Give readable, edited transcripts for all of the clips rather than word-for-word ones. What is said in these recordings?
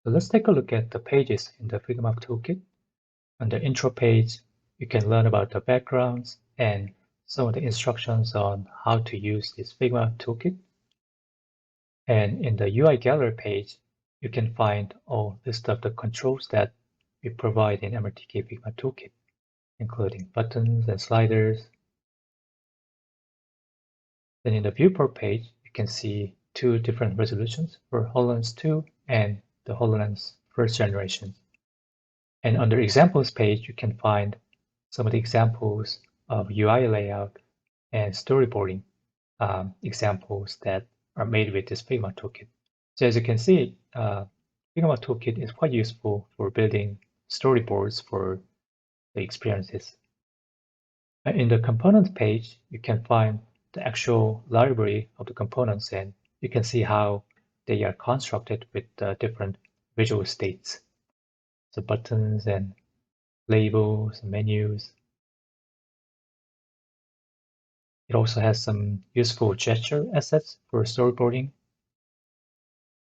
So let's take a look at the pages in the Figma Toolkit. On the intro page, you can learn about the backgrounds and some of the instructions on how to use this Figma Toolkit. And in the UI Gallery page, you can find a list of the controls that we provide in MRTK Figma Toolkit, including buttons and sliders. Then in the viewport page, you can see two different resolutions for HoloLens 2 and the HoloLens first generation. And under examples page, you can find some of the examples of UI layout and storyboarding examples that are made with this Figma toolkit. So as you can see, Figma toolkit is quite useful for building storyboards for the experiences. In the components page, you can find the actual library of the components, and you can see how they are constructed with different visual states. So buttons and labels, menus. It also has some useful gesture assets for storyboarding.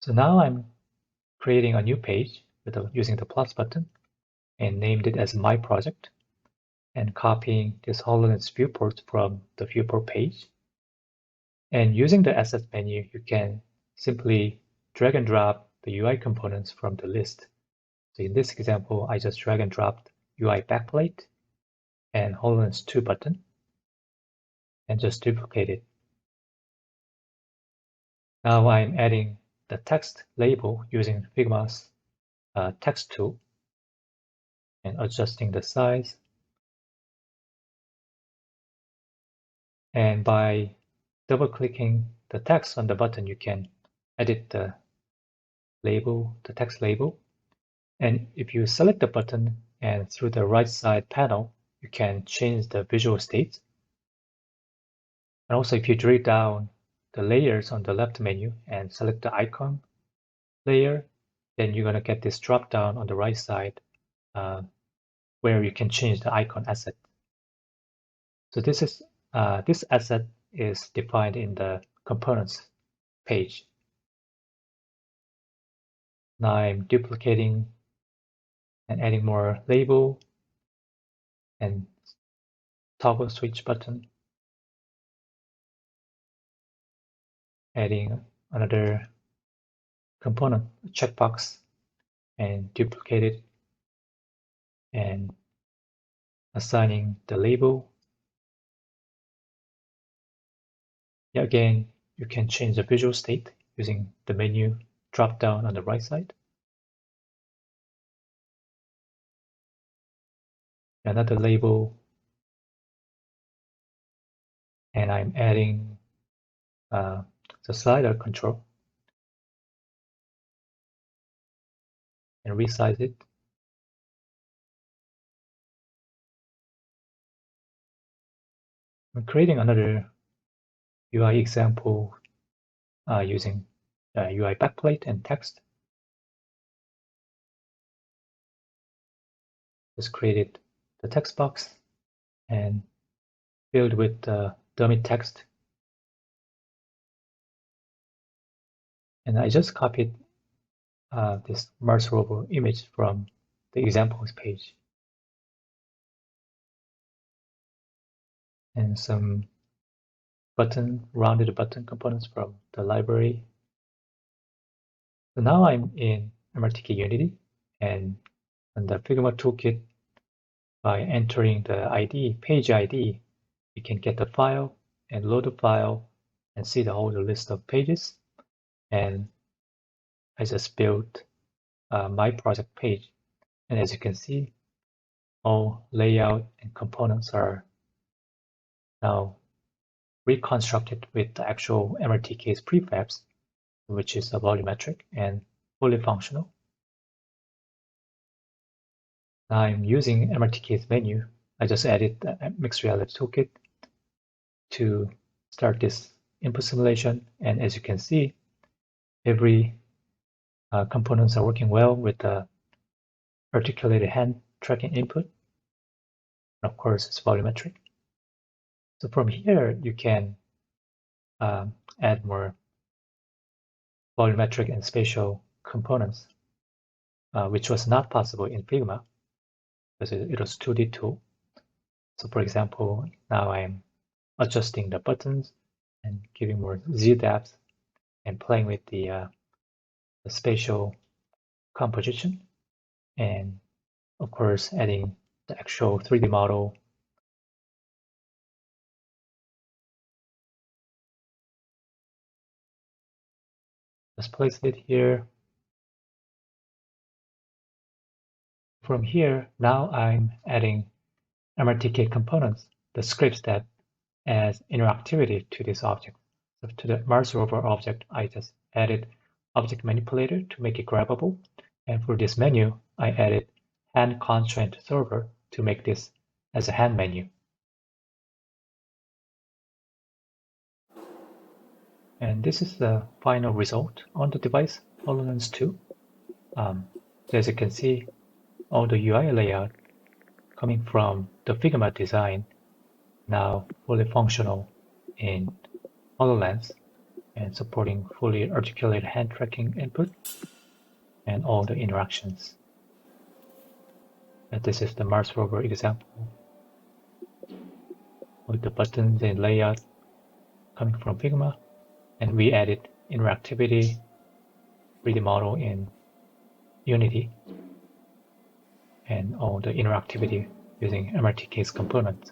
So now I'm creating a new page using the plus button and named it as My Project, and copying this HoloLens viewport from the viewport page. And using the Assets menu, you can simply drag and drop the UI components from the list. So in this example, I just drag and dropped UI backplate and HoloLens 2 button and just duplicate it. Now I'm adding the text label using Figma's text tool and adjusting the size. And by double-clicking the text on the button, you can edit the label, the text label. And if you select the button and through the right side panel, you can change the visual state. And also if you drill down the layers on the left menu and select the icon layer, then you're going to get this drop down on the right side where you can change the icon asset. So this asset is defined in the components page. Now I'm duplicating and adding more label and toggle switch button, adding another component checkbox and duplicate it, and assigning the label. Again, you can change the visual state using the menu drop down on the right side. Another label, and I'm adding the slider control and resize it. I'm creating another UI example using UI backplate and text. Just created the text box and filled with dummy text. And I just copied this Mars rover image from the examples page. And some rounded button components from the library. So now I'm in MRTK Unity, and on the Figma Toolkit, by entering the ID, page ID, you can get the file and load the file and see the whole list of pages. And I just built my project page. And as you can see, all layout and components are now reconstructed with the actual MRTK's prefabs, which is a volumetric and fully functional. Now I'm using MRTK's menu. I just added the Mixed Reality Toolkit to start this input simulation. And as you can see, every components are working well with the articulated hand tracking input. And of course, it's volumetric. So from here, you can add more volumetric and spatial components. which was not possible in Figma because it was 2D tool. So for example, now I'm adjusting the buttons and giving more Z depth and playing with the spatial composition, and of course adding the actual 3D model. Just place it here. From here, now I'm adding MRTK components, the scripts that add interactivity to this object. So to the Mars rover object, I just added object manipulator to make it grabbable. And for this menu, I added hand constraint server to make this as a hand menu. And this is the final result on the device, HoloLens 2. So as you can see, all the UI layout coming from the Figma design now fully functional in HoloLens and supporting fully articulated hand tracking input and all the interactions. And this is the Mars rover example with the buttons and layout coming from Figma, and we added interactivity 3D model in Unity and all the interactivity using MRTK's components.